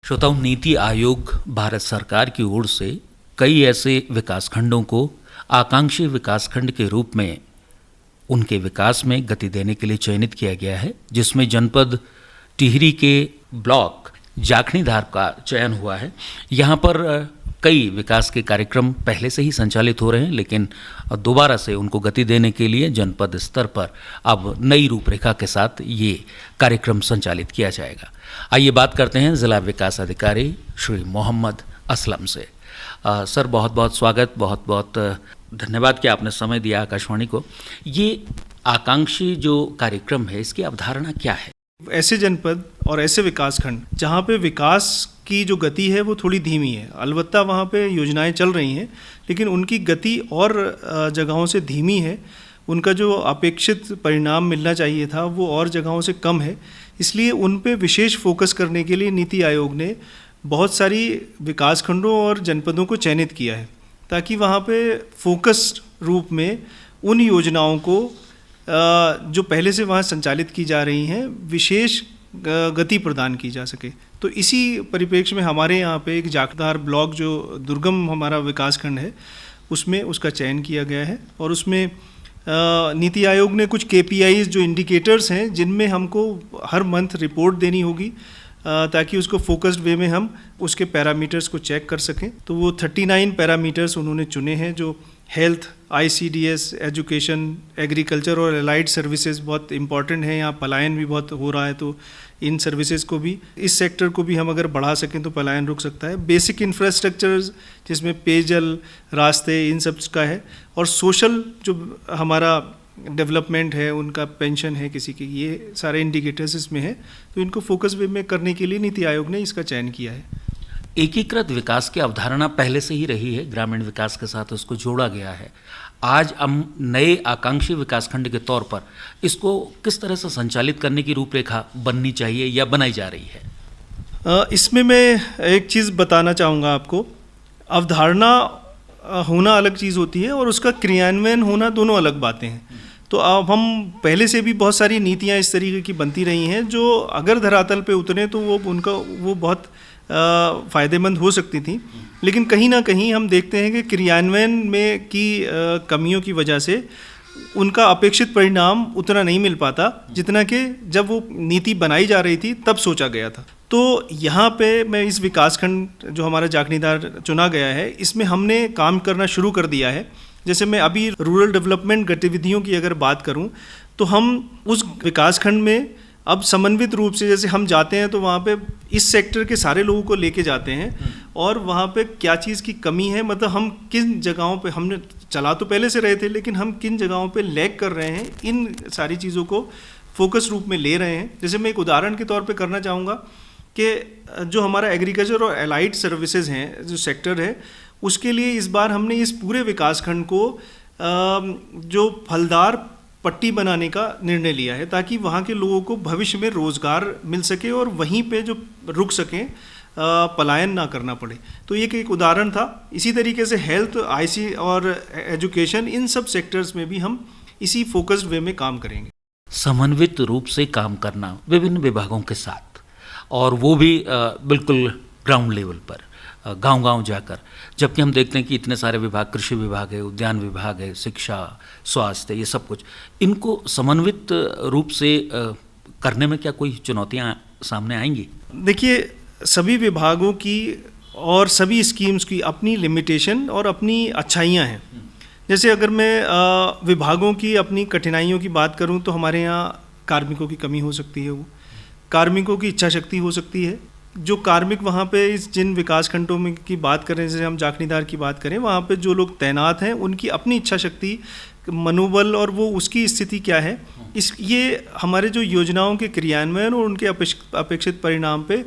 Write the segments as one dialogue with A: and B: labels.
A: श्रोताओं, नीति आयोग भारत सरकार की ओर से कई ऐसे विकासखंडों को आकांक्षी विकासखंड के रूप में उनके विकास में गति देने के लिए चयनित किया गया है, जिसमें जनपद टिहरी के ब्लॉक जाखणीधार का चयन हुआ है। यहाँ पर कई विकास के कार्यक्रम पहले से ही संचालित हो रहे हैं, लेकिन दोबारा से उनको गति देने के लिए जनपद स्तर पर अब नई रूपरेखा के साथ ये कार्यक्रम संचालित किया जाएगा। आइए बात करते हैं जिला विकास अधिकारी श्री मोहम्मद असलम से। सर, बहुत बहुत स्वागत, बहुत बहुत धन्यवाद कि आपने समय दिया आकाशवाणी को। ये आकांक्षी जो कार्यक्रम है, इसकी अवधारणा क्या है?
B: ऐसे जनपद और ऐसे विकासखंड जहाँ पे विकास की जो गति है वो थोड़ी धीमी है, अलबत्ता वहाँ पे योजनाएं चल रही हैं, लेकिन उनकी गति और जगहों से धीमी है। उनका जो अपेक्षित परिणाम मिलना चाहिए था वो और जगहों से कम है। इसलिए उन पे विशेष फोकस करने के लिए नीति आयोग ने बहुत सारी विकासखंडों और जनपदों को चयनित किया है, ताकि वहाँ पे फोकस्ड रूप में उन योजनाओं को जो पहले से वहाँ संचालित की जा रही हैं विशेष गति प्रदान की जा सके। तो इसी परिप्रेक्ष्य में हमारे यहाँ पे एक जाखणीधार ब्लॉक जो दुर्गम हमारा विकासखंड है, उसमें उसका चयन किया गया है। और उसमें नीति आयोग ने कुछ KPIs जो इंडिकेटर्स हैं, जिनमें हमको हर मंथ रिपोर्ट देनी होगी, ताकि उसको फोकस्ड वे में हम उसके पैरामीटर्स को चेक कर सकें। तो वो 39 पैरामीटर्स उन्होंने चुने हैं, जो हेल्थ, ICDS, एजुकेशन, एग्रीकल्चर और एलाइड सर्विसेज बहुत इंपॉर्टेंट है। यहाँ पलायन भी बहुत हो रहा है, तो इन सर्विसेज को भी, इस सेक्टर को भी हम अगर बढ़ा सकें तो पलायन रुक सकता है। बेसिक इंफ्रास्ट्रक्चर जिसमें पेयजल, रास्ते, इन सब का है। और सोशल जो हमारा डेवलपमेंट है, उनका पेंशन है किसी की, ये सारे इंडिकेटर्स इसमें हैं। तो इनको फोकस वे में करने के लिए नीति आयोग ने इसका चयन किया है।
A: एकीकृत विकास की अवधारणा पहले से ही रही है, ग्रामीण विकास के साथ उसको जोड़ा गया है। आज हम नए आकांक्षी विकासखंड के तौर पर इसको किस तरह से संचालित करने की रूपरेखा बननी चाहिए या बनाई जा रही है?
B: इसमें मैं एक चीज़ बताना चाहूँगा आपको। अवधारणा होना अलग चीज़ होती है और उसका क्रियान्वयन होना दोनों अलग बातें हैं। तो अब हम पहले से भी बहुत सारी नीतियाँ इस तरीके की बनती रही हैं, जो अगर धरातल पे उतरे तो वो बहुत फ़ायदेमंद हो सकती थी, लेकिन कहीं ना कहीं हम देखते हैं कि क्रियान्वयन में की कमियों की वजह से उनका अपेक्षित परिणाम उतना नहीं मिल पाता, जितना कि जब वो नीति बनाई जा रही थी तब सोचा गया था। तो यहाँ पे मैं इस विकासखंड जो हमारा जाखणीधार चुना गया है, इसमें हमने काम करना शुरू कर दिया है। जैसे मैं अभी रूरल डेवलपमेंट गतिविधियों की अगर बात करूँ, तो हम उस विकासखंड में अब समन्वित रूप से, जैसे हम जाते हैं तो वहाँ पे इस सेक्टर के सारे लोगों को लेके जाते हैं और वहाँ पे क्या चीज़ की कमी है, मतलब हम किन जगहों पे, हमने चला तो पहले से रहे थे, लेकिन हम किन जगहों पे लैग कर रहे हैं, इन सारी चीज़ों को फोकस रूप में ले रहे हैं। जैसे मैं एक उदाहरण के तौर पे करना चाहूँगा कि जो हमारा एग्रीकल्चर और एलाइड सर्विसेज हैं, जो सेक्टर है, उसके लिए इस बार हमने इस पूरे विकासखंड को जो फलदार पट्टी बनाने का निर्णय लिया है, ताकि वहाँ के लोगों को भविष्य में रोज़गार मिल सके और वहीं पे जो रुक सकें, पलायन ना करना पड़े। तो ये एक उदाहरण था। इसी तरीके से हेल्थ, IC और एजुकेशन, इन सब सेक्टर्स में भी हम इसी फोकस्ड वे में काम करेंगे।
A: समन्वित रूप से काम करना विभिन्न विभागों के साथ, और वो भी बिल्कुल ग्राउंड लेवल पर, गांव-गांव जाकर, जबकि हम देखते हैं कि इतने सारे विभाग, कृषि विभाग है, उद्यान विभाग है, शिक्षा, स्वास्थ्य, ये सब कुछ, इनको समन्वित रूप से करने में क्या कोई चुनौतियां सामने आएंगी?
B: देखिए, सभी विभागों की और सभी स्कीम्स की अपनी लिमिटेशन और अपनी अच्छाइयां हैं। जैसे अगर मैं विभागों की अपनी कठिनाइयों की बात करूं, तो हमारे यहाँ कार्मिकों की कमी हो सकती है, वो कार्मिकों की इच्छा शक्ति हो सकती है। जो कार्मिक वहाँ पे जिन विकासखंडों में की बात करें, जैसे हम जाखणीधार की बात करें, वहाँ पे जो लोग तैनात हैं, उनकी अपनी इच्छा शक्ति, मनोबल और वो उसकी स्थिति क्या है, ये हमारे जो योजनाओं के क्रियान्वयन और उनके अपेक्षित परिणाम पे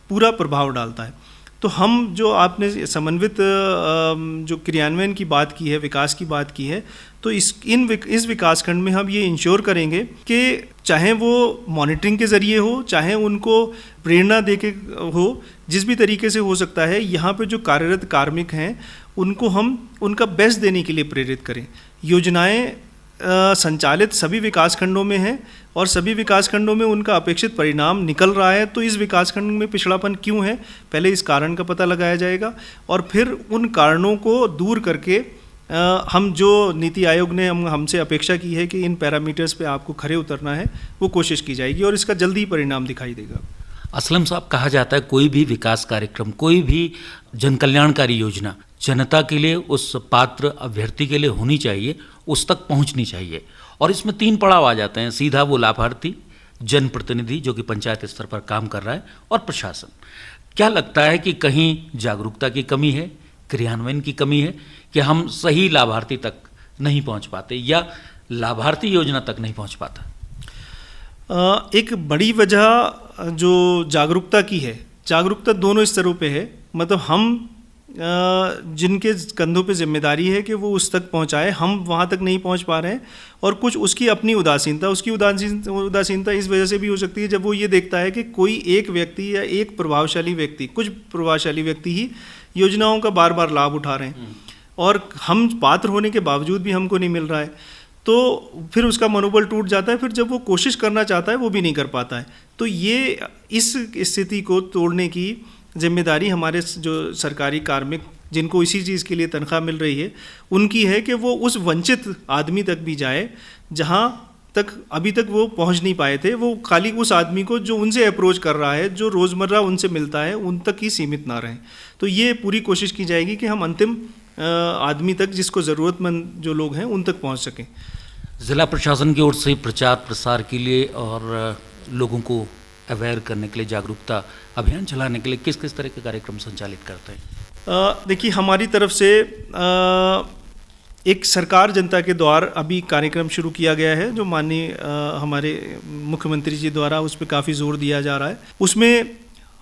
B: पूरा प्रभाव डालता है। तो हम जो आपने समन्वित जो क्रियान्वयन की बात की है, विकास की बात की है, तो इस विकासखंड में हम ये इंश्योर करेंगे कि चाहे वो मॉनिटरिंग के ज़रिए हो, चाहे उनको प्रेरणा दे के हो, जिस भी तरीके से हो सकता है, यहाँ पे जो कार्यरत कार्मिक हैं उनको हम उनका बेस्ट देने के लिए प्रेरित करें। योजनाएं संचालित सभी विकासखंडों में है और सभी विकासखंडों में उनका अपेक्षित परिणाम निकल रहा है। तो इस विकासखंड में पिछड़ापन क्यों है, पहले इस कारण का पता लगाया जाएगा और फिर उन कारणों को दूर करके हम जो नीति आयोग ने हमसे अपेक्षा की है कि इन पैरामीटर्स पे आपको खरे उतरना है, वो कोशिश की जाएगी और इसका जल्दी परिणाम दिखाई देगा।
A: असलम साहब, कहा जाता है कोई भी विकास कार्यक्रम, कोई भी जनकल्याणकारी योजना जनता के लिए, उस पात्र अभ्यर्थी के लिए होनी चाहिए, उस तक पहुंचनी चाहिए। और इसमें 3 पड़ाव आ जाते हैं, सीधा वो लाभार्थी, जनप्रतिनिधि जो कि पंचायत स्तर पर काम कर रहा है, और प्रशासन। क्या लगता है कि कहीं जागरूकता की कमी है, क्रियान्वयन की कमी है कि हम सही लाभार्थी तक नहीं पहुंच पाते या लाभार्थी योजना तक नहीं पहुंच पाता?
B: एक बड़ी वजह जो जागरूकता की है, जागरूकता दोनों स्तरों पे है। मतलब हम जिनके कंधों पे जिम्मेदारी है कि वो उस तक पहुंचाए, हम वहाँ तक नहीं पहुंच पा रहे हैं। और कुछ उसकी अपनी उदासीनता, उसकी उदासीनता इस वजह से भी हो सकती है जब वो ये देखता है कि कोई एक व्यक्ति या एक प्रभावशाली व्यक्ति, कुछ प्रभावशाली व्यक्ति ही योजनाओं का बार बार लाभ उठा रहे हैं और हम पात्र होने के बावजूद भी हमको नहीं मिल रहा है, तो फिर उसका मनोबल टूट जाता है। फिर जब वो कोशिश करना चाहता है वो भी नहीं कर पाता है। तो ये इस स्थिति को तोड़ने की जिम्मेदारी हमारे जो सरकारी कार्मिक, जिनको इसी चीज़ के लिए तनख्वाह मिल रही है, उनकी है कि वो उस वंचित आदमी तक भी जाए जहाँ तक अभी तक वो पहुँच नहीं पाए थे। वो खाली उस आदमी को जो उनसे अप्रोच कर रहा है, जो रोज़मर्रा उनसे मिलता है, उन तक ही सीमित ना रहें। तो ये पूरी कोशिश की जाएगी कि हम अंतिम आदमी तक, जिसको ज़रूरतमंद जो लोग हैं, उन तक पहुँच सकें।
A: ज़िला प्रशासन की ओर से प्रचार प्रसार के लिए और लोगों को अवेयर करने के लिए, जागरूकता अभियान चलाने के लिए किस किस तरह के कार्यक्रम संचालित करते हैं?
B: देखिए, हमारी तरफ से एक सरकार जनता के द्वार अभी कार्यक्रम शुरू किया गया है, जो माननीय हमारे मुख्यमंत्री जी द्वारा उस पर काफ़ी जोर दिया जा रहा है। उसमें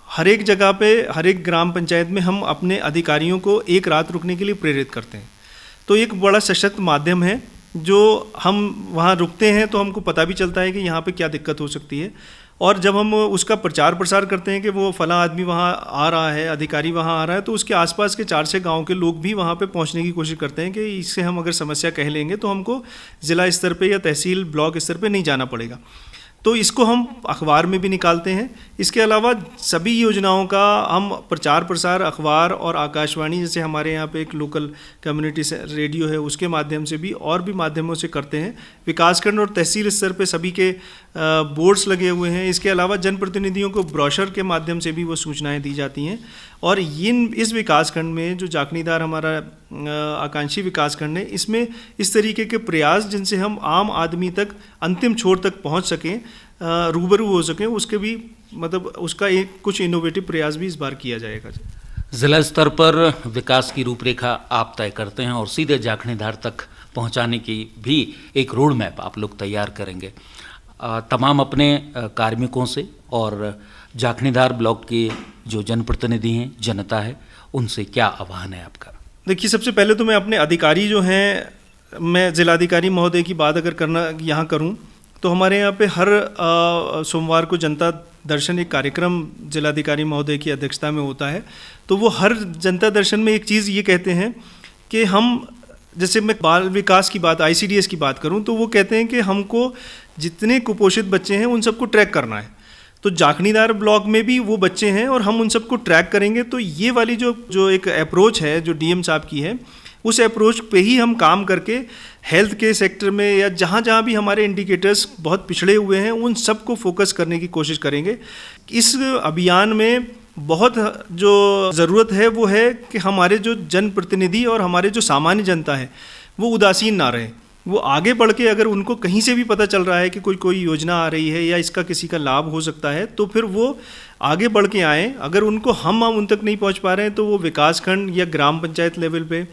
B: हर एक जगह पे, हर एक ग्राम पंचायत में हम अपने अधिकारियों को एक रात रुकने के लिए प्रेरित करते हैं। तो एक बड़ा सशक्त माध्यम है, जो हम वहाँ रुकते हैं तो हमको पता भी चलता है कि यहाँ पे क्या दिक्कत हो सकती है। और जब हम उसका प्रचार प्रसार करते हैं कि वो फला आदमी वहाँ आ रहा है, अधिकारी वहाँ आ रहा है, तो उसके आसपास के 4-6 गाँव के लोग भी वहाँ पे पहुँचने की कोशिश करते हैं कि इससे हम अगर समस्या कह लेंगे तो हमको ज़िला स्तर पे या तहसील ब्लॉक स्तर पे नहीं जाना पड़ेगा। तो इसको हम अखबार में भी निकालते हैं। इसके अलावा सभी योजनाओं का हम प्रचार प्रसार अखबार और आकाशवाणी, जैसे हमारे यहाँ पे एक लोकल कम्युनिटी रेडियो है, उसके माध्यम से भी और भी माध्यमों से करते हैं। विकासखंड और तहसील स्तर पे सभी के बोर्ड्स लगे हुए हैं। इसके अलावा जनप्रतिनिधियों को ब्रोशर के माध्यम से भी वो सूचनाएं दी जाती हैं। और इस विकासखंड में जो जाखनीदार हमारा आकांक्षी विकासखंड है, इसमें इस तरीके के प्रयास जिनसे हम आम आदमी तक, अंतिम छोर तक पहुंच सकें, रूबरू हो सकें, उसके भी मतलब उसका एक कुछ इनोवेटिव प्रयास भी इस बार किया जाएगा।
A: ज़िला स्तर पर विकास की रूपरेखा आप तय करते हैं और सीधे जाखनीदार तक पहुंचाने की भी एक रोड मैप आप लोग तैयार करेंगे। तमाम अपने कार्मिकों से और जाखनीदार ब्लॉक के जो जनप्रतिनिधि हैं, जनता है, उनसे क्या आह्वान है आपका?
B: देखिए, सबसे पहले तो मैं अपने अधिकारी जो हैं, मैं जिलाधिकारी महोदय की बात अगर करना यहाँ करूँ तो हमारे यहाँ पे हर सोमवार को जनता दर्शन एक कार्यक्रम जिलाधिकारी महोदय की अध्यक्षता में होता है। तो वो हर जनता दर्शन में एक चीज़ ये कहते हैं कि हम, जैसे मैं बाल विकास की बात, ICDS की बात करूं, तो वो कहते हैं कि हमको जितने कुपोषित बच्चे हैं उन सबको ट्रैक करना है। तो जाखनीदार ब्लॉक में भी वो बच्चे हैं और हम उन सबको ट्रैक करेंगे। तो ये वाली जो एक अप्रोच है, जो DM साहब की है, उस अप्रोच पे ही हम काम करके हेल्थ के सेक्टर में या जहाँ जहाँ भी हमारे इंडिकेटर्स बहुत पिछड़े हुए हैं, उन सबको फोकस करने की कोशिश करेंगे। इस अभियान में बहुत जो ज़रूरत है वो है कि हमारे जो जनप्रतिनिधि और हमारे जो सामान्य जनता है वो उदासीन ना रहे। वो आगे बढ़ के, अगर उनको कहीं से भी पता चल रहा है कि कोई योजना आ रही है या इसका किसी का लाभ हो सकता है, तो फिर वो आगे बढ़ के आएँ। अगर उनको हम उन तक नहीं पहुंच पा रहे हैं तो वो विकासखंड या ग्राम पंचायत लेवल पे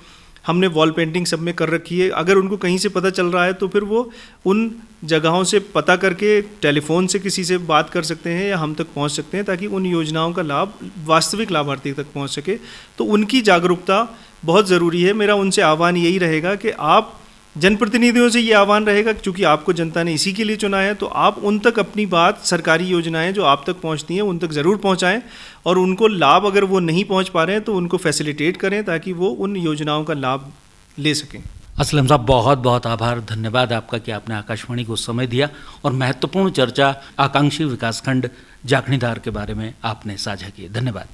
B: हमने वॉल पेंटिंग सब में कर रखी है। अगर उनको कहीं से पता चल रहा है तो फिर वो उन जगहों से पता करके टेलीफोन से किसी से बात कर सकते हैं या हम तक पहुंच सकते हैं, ताकि उन योजनाओं का लाभ वास्तविक लाभार्थी तक पहुंच सके। तो उनकी जागरूकता बहुत ज़रूरी है। मेरा उनसे आह्वान यही रहेगा कि आप, जनप्रतिनिधियों से ये आह्वान रहेगा, क्योंकि आपको जनता ने इसी के लिए चुना है, तो आप उन तक अपनी बात, सरकारी योजनाएं जो आप तक पहुंचती हैं उन तक ज़रूर पहुंचाएं और उनको लाभ, अगर वो नहीं पहुंच पा रहे हैं तो उनको फैसिलिटेट करें ताकि वो उन योजनाओं का लाभ ले सकें।
A: असलम साहब, बहुत बहुत आभार, धन्यवाद आपका कि आपने आकाशवाणी को समय दिया और महत्वपूर्ण चर्चा आकांक्षी विकासखंड जाखणीधार के बारे में आपने साझा की। धन्यवाद।